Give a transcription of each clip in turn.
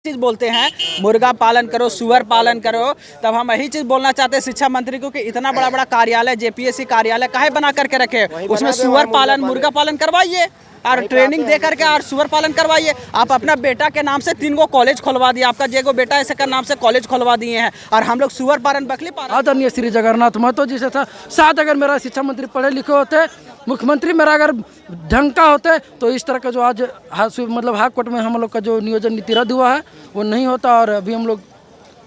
चीज बोलते हैं मुर्गा पालन करो, सुअर पालन करो, तब हम यही चीज बोलना चाहते हैं शिक्षा मंत्री को कि इतना बड़ा बड़ा कार्यालय जेपीएससी कार्यालय काहे बना करके रखे, उसमें सुअर पालन मुर्गा पालन करवाइए और ट्रेनिंग दे करके और सुअर पालन करवाइए। आप अपना बेटा के नाम से 3 कॉलेज खुलवा दिए, आपका जेगो बेटा ऐसे का नाम से कॉलेज खुलवा दिए हैं और हम लोग सुअर पालन बकली पालन। आदरणीय श्री जगन्नाथ महतो जी से था साथ, अगर मेरा शिक्षा मंत्री पढ़े लिखे होते, मुख्यमंत्री मेरा अगर ढंग का होते तो इस तरह का जो आज मतलब हाई कोर्ट में हम लोग का जो नियोजन नीति रद्द हुआ है वो नहीं होता। और अभी हम लोग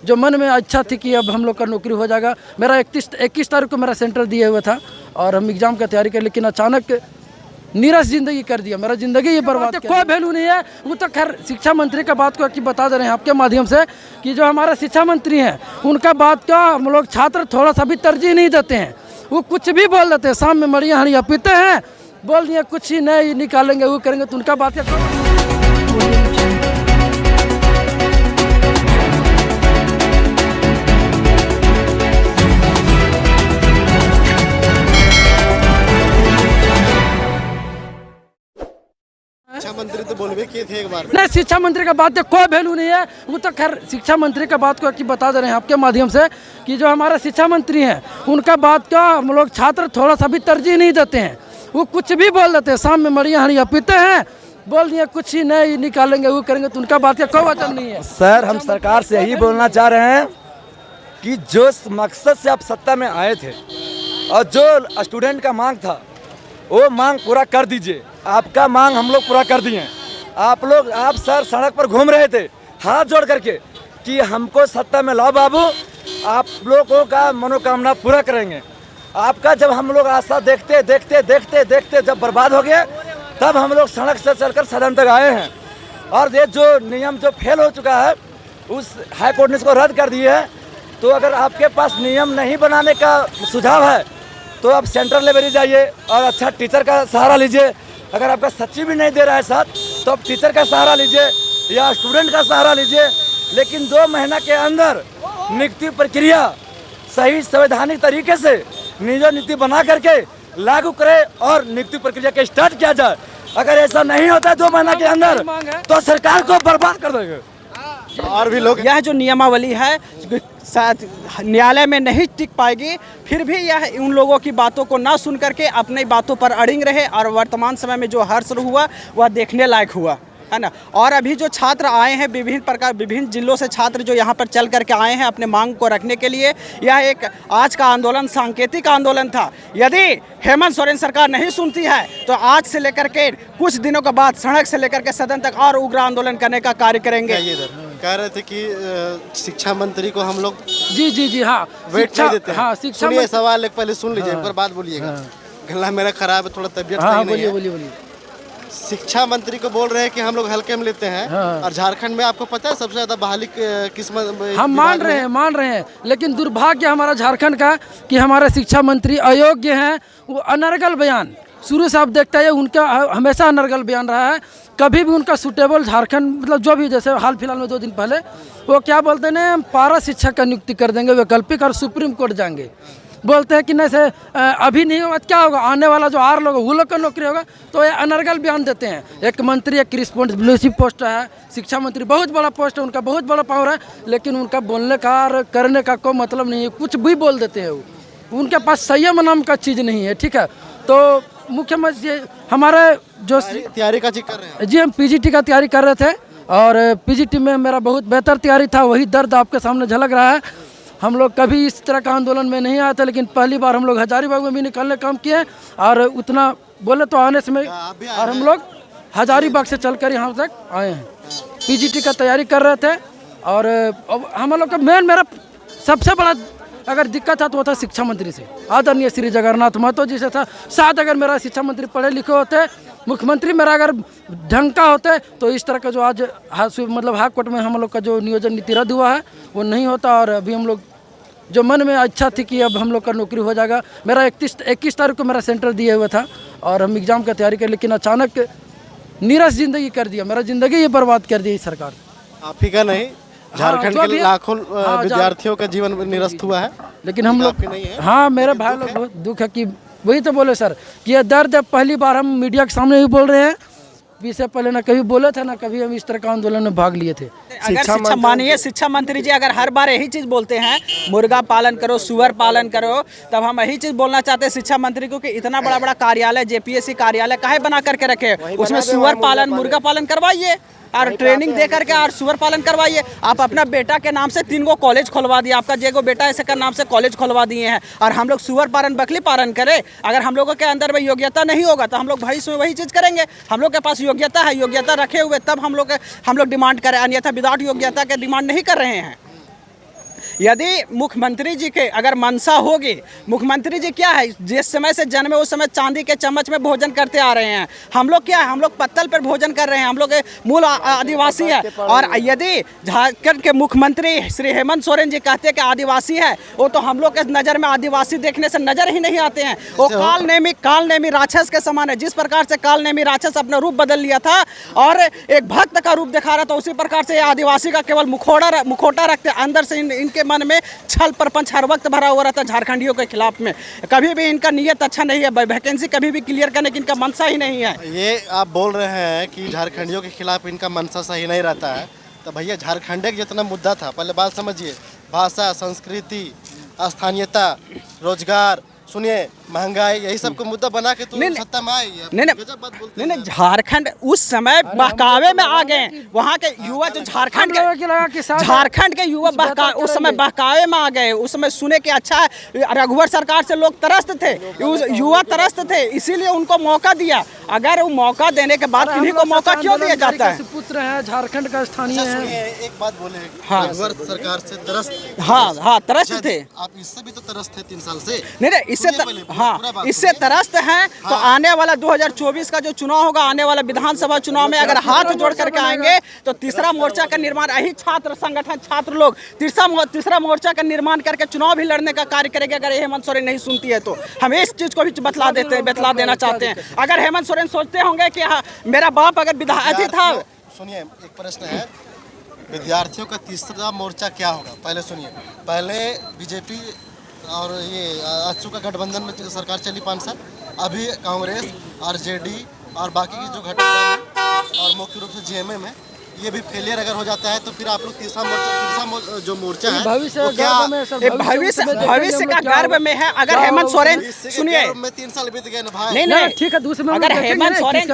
जो मन में इच्छा थी कि अब हम लोग का नौकरी हो जाएगा, मेरा 21 तारीख को मेरा सेंटर दिया हुआ था और हम एग्ज़ाम का तैयारी कर, लेकिन अचानक नीरस जिंदगी कर दिया, मेरा जिंदगी ये बर्बाद। कोई वैल्यू नहीं है वो तो। खैर शिक्षा मंत्री का बात को बता दे रहे हैं आपके माध्यम से कि जो हमारे शिक्षा मंत्री हैं उनका बात का हम लोग छात्र थोड़ा सा भी तरजीह नहीं देते हैं। वो कुछ भी बोल देते हैं, शाम में मड़िया हड़िया पीते हैं, बोल दिए कुछ ही नहीं निकालेंगे वो करेंगे, तो उनका बात शिक्षा मंत्री तो बोलबे किए थे एक बार। नहीं, शिक्षा मंत्री का बात कोई वैल्यू नहीं है वो तो। खैर शिक्षा मंत्री का बात को बता दे रहे हैं आपके माध्यम से कि जो हमारे शिक्षा मंत्री हैं उनका बात का हम लोग छात्र थोड़ा सा भी तरजीह नहीं देते हैं। वो कुछ भी बोल देते हैं, शाम में मड़िया हड़िया पीते हैं, बोल दिए कुछ ही नहीं निकालेंगे वो करेंगे, तो उनका बात का कोई वचन नहीं है। सर हम सरकार से यही बोलना चाह रहे हैं कि जो मकसद से आप सत्ता में आए थे और जो स्टूडेंट का मांग था वो मांग पूरा कर दीजिए। आपका मांग हम लोग पूरा कर दिए हैं। आप सर सड़क पर घूम रहे थे हाथ जोड़ करके कि हमको सत्ता में लाओ बाबू, आप लोगों का मनोकामना पूरा करेंगे। आपका जब हम लोग आशा देखते देखते देखते देखते जब बर्बाद हो गया, तब हम लोग सड़क से चलकर सदन तक आए हैं। और ये जो नियम जो फेल हो चुका है उस हाई कोर्ट ने इसको रद्द कर दिया है। तो अगर आपके पास नियम नहीं बनाने का सुझाव है तो आप सेंट्रल लाइब्रेरी जाइए और अच्छा टीचर का सहारा लीजिए। अगर आपका सचिव भी नहीं दे रहा है साथ तो आप टीचर का सहारा लीजिए या स्टूडेंट का सहारा लीजिए, लेकिन 2 महीना के अंदर नियुक्ति प्रक्रिया सही संवैधानिक तरीके से नियोजन नीति बना करके लागू करे और नियुक्ति प्रक्रिया के स्टार्ट किया जाए। अगर ऐसा नहीं होता है 2 महीना के अंदर तो सरकार को बर्बाद कर देंगे। और भी लोग यह जो नियमावली है शायद न्यायालय में नहीं टिक पाएगी, फिर भी यह उन लोगों की बातों को ना सुन करके अपनी बातों पर अड़िग रहे और वर्तमान समय में जो हर्ष हुआ वह देखने लायक हुआ है ना। और अभी जो छात्र आए हैं विभिन्न जिलों से छात्र जो यहाँ पर चल करके आए हैं अपने मांग को रखने के लिए, यह एक आज का आंदोलन सांकेतिक आंदोलन था। यदि हेमंत सोरेन सरकार नहीं सुनती है तो आज से लेकर के कुछ दिनों के बाद सड़क से लेकर के सदन तक और उग्र आंदोलन करने का कार्य करेंगे। कह रहे थे कि शिक्षा मंत्री को हम लोग जी हाँ वेट नहीं देते हैं। हाँ, सुनिए सवाल एक पहले सुन लीजिए, एक बार बात बोलिएगा। गला मेरा खराब है, थोड़ा तबियत सही नहीं है। बोलिए। शिक्षा मंत्री को बोल रहे हैं कि हम लोग हल्के में लेते हैं। और झारखंड में आपको पता है सबसे ज्यादा बहाली किस्मत हम मान रहे हैं, लेकिन दुर्भाग्य हमारा झारखंड का कि हमारे शिक्षा मंत्री अयोग्य हैं। वो अनर्गल बयान शुरू से आप देखते हैं उनका हमेशा अनर्गल बयान रहा है। कभी भी उनका सूटेबल झारखंड मतलब जो भी, जैसे हाल फिलहाल में 2 दिन पहले वो क्या बोलते हैं, हम पारा शिक्षक का नियुक्ति कर देंगे वैकल्पिक और सुप्रीम कोर्ट जाएंगे। बोलते हैं कि नहीं से अभी नहीं होगा, क्या होगा, आने वाला जो 8 लोग वो लोग का नौकरी होगा। तो ये अनर्गल बयान देते हैं। एक मंत्री एक रिस्पॉन्सिबिलिटी पोस्ट है, शिक्षा मंत्री बहुत बड़ा पोस्ट है, उनका बहुत बड़ा पावर है, लेकिन उनका बोलने का और करने का कोई मतलब नहीं है, कुछ भी बोल देते हैं। वो उनके पास संयम नाम का चीज़ नहीं है। ठीक है, तो मुख्यमंत्री हमारे जो तैयारी का जिक्र कर रहे हैं। जी हम पीजीटी का तैयारी कर रहे थे और पीजीटी में मेरा बहुत बेहतर तैयारी था, वही दर्द आपके सामने झलक रहा है। हम लोग कभी इस तरह का आंदोलन में नहीं आए थे, लेकिन पहली बार हम लोग हजारीबाग में भी निकलने काम किए और उतना बोले तो आने समय और हम लोग हजारीबाग से चलकर यहाँ तक आए हैं। पीजीटी का तैयारी कर रहे थे और हम लोग का मेरा सबसे बड़ा अगर दिक्कत था तो वो था शिक्षा मंत्री से। आदरणीय श्री जगन्नाथ महतो जी से था साथ, अगर मेरा शिक्षा मंत्री पढ़े लिखे होते, मुख्यमंत्री मेरा अगर ढंग का होते तो इस तरह का जो आज मतलब हाई कोर्ट में हम लोग का जो नियोजन नीति रद्द हुआ है वो नहीं होता। और अभी हम लोग जो मन में इच्छा थी कि अब हम लोग का नौकरी हो जाएगा, मेरा 21 तारीख को मेरा सेंटर दिया हुआ था और हम एग्ज़ाम का तैयारी कर, लेकिन अचानक नीरस जिंदगी कर दिया, मेरा जिंदगी ये बर्बाद कर दी सरकार। आप ही का नहीं, झारखंड के लाखों विद्यार्थियों का जीवन निरस्त हुआ है, लेकिन हम लोग हाँ मेरे भाई लोग बहुत दुख है कि वही तो बोले सर कि ये दर्द है। पहली बार हम मीडिया के सामने ही बोल रहे हैं इससे पहले ना कभी बोले थे ना कभी हम इस तरह का आंदोलन में भाग लिए थे। अगर शिक्षा माननीय शिक्षा मंत्री जी अगर हर बार यही चीज़ बोलते हैं मुर्गा पालन करो, सुअर पालन करो, तब हम यही चीज़ बोलना चाहते हैं शिक्षा मंत्री को कि इतना बड़ा बड़ा कार्यालय जेपीएससी कार्यालय काहे बना करके रखे, उसमें सुअर पालन मुर्गा पालन करवाइए और ट्रेनिंग दे करके और सुअर पालन करवाइए। आप अपना बेटा के नाम से 3 गो कॉलेज खुलवा दिए, आपका जेगो बेटा ऐसे का नाम से कॉलेज खुलवा दिए हैं, और हम लोग सुअर पालन बकरी पालन करें। अगर हम लोगों के अंदर में योग्यता नहीं होगा तो हम लोग भविष्य में वही चीज़ करेंगे। हम लोग के पास योग्यता है, योग्यता रखे हुए तब हम लोग डिमांड करें, अन्यथा विदाउट योग्यता के डिमांड नहीं कर रहे हैं। यदि मुख्यमंत्री जी के अगर मंशा होगी, मुख्यमंत्री जी क्या है, जिस समय से जन्मे उस समय चांदी के चम्मच में भोजन करते आ रहे हैं। हम लोग क्या है, हम लोग पत्तल पर भोजन कर रहे हैं, हम लोग मूल आदिवासी है। और यदि झारखंड के मुख्यमंत्री श्री हेमंत सोरेन जी कहते हैं कि आदिवासी है, वो तो हम लोग के नज़र में आदिवासी देखने से नजर ही नहीं आते हैं। वो काल नेमी राक्षस के समान है। जिस प्रकार से काल नेमी राक्षस अपना रूप बदल लिया था और एक भक्त का रूप दिखा रहा था, उसी प्रकार से आदिवासी का केवल मुखोटा रखते अंदर से इनके मन में छल प्रपंच हर वक्त भरा हुआ रहता झारखंडियों के खिलाफ में। कभी भी इनका नियत अच्छा नहीं है, वैकेंसी कभी भी क्लियर करने की इनका मंशा ही नहीं है। ये आप बोल रहे हैं कि झारखंडियों के खिलाफ इनका मंशा सही नहीं रहता है, तो भैया झारखंड के जितना मुद्दा था, पहले बात समझिए, भाषा, संस्कृति, स्थानीयता, रोजगार, सुनिए महंगाई, यही सब को मुद्दा बना के सत्ता में आए। नहीं, झारखंड उस समय बहकावे में आ गए। वहाँ के युवा जो झारखंड के युवा उस समय बहकावे में आ गए। उस समय सुने कि अच्छा रघुवर सरकार से लोग तरस्त थे, युवा तरस्त थे, इसीलिए उनको मौका दिया। अगर वो मौका देने के बाद किन्हीं को मौका क्यों दिया जाता है? पुत्र है, झारखंड का स्थानीय है। एक बात बोले, रघुवर सरकार से तरस्त, हाँ तरस्त थे। आप इससे भी तो तरस्त थे 3 साल से। नहीं, इससे तरस्त हैं। तो आने वाला 2024 का जो चुनाव होगा, आने वाला विधानसभा चुनाव में अगर हाथ जोड़ करके आएंगे तो तीसरा मोर्चा का निर्माण, यही छात्र संगठन छात्र लोग तीसरा मोर्चा का निर्माण करके चुनाव भी लड़ने का कार्य करेंगे। अगर हेमंत सोरेन नहीं सुनती है तो हम इस चीज को भी बतला देना चाहते हैं। अगर हेमंत सोरेन सोचते होंगे कि हाँ मेरा बाप अगर विधायक था। सुनिए, एक प्रश्न है, विद्यार्थियों का तीसरा मोर्चा क्या होगा? पहले सुनिए, पहले बीजेपी और ये आजसू का गठबंधन में सरकार चली 5 साल, अभी कांग्रेस, आरजेडी और बाकी की जो घटक और मुख्य रूप से जीएमए में ये भी फेलियर अगर हो जाता है तो फिर आप लोग तीसरा जो मोर्चा है भविष्य का गर्व में है। अगर हेमंत सोरेन, सुनिए, 3 साल बीत गए ना भाई। नहीं ठीक है, दूसरे में अगर हेमंत सोरेन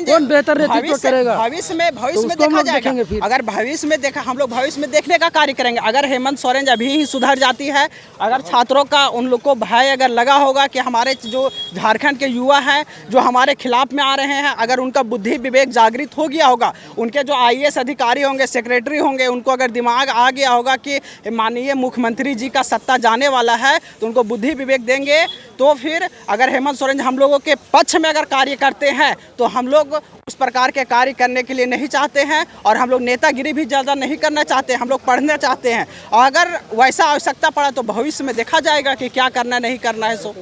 कौन बेहतर नेतृत्व करेगा भविष्य में देखा जाएगा। अगर भविष्य में देखा, हम लोग भविष्य में देखने का कार्य करेंगे। अगर हेमंत सोरेन अभी ही सुधर जाती है, अगर छात्रों का उन लोग को भय अगर लगा होगा कि हमारे जो झारखंड के युवा हैं जो हमारे खिलाफ में आ रहे हैं, अगर उनका बुद्धि विवेक जागृत हो गया होगा, उनके जो आईएएस अधिकारी होंगे, सेक्रेटरी होंगे, उनको अगर दिमाग आ गया होगा कि माननीय मुख्यमंत्री जी का सत्ता जाने वाला है, तो उनको बुद्धि विवेक देंगे। तो फिर अगर हेमंत सोरेन हम लोगों के पक्ष में अगर कार्य करते हैं तो हम लोग उस प्रकार के कार्य करने के लिए नहीं चाहते हैं, और हम लोग नेतागिरी भी ज़्यादा नहीं करना चाहते, हम लोग पढ़ना चाहते हैं। और अगर वैसा आवश्यकता पड़ा तो भविष्य में देखा जाएगा कि क्या करना नहीं करना है। सो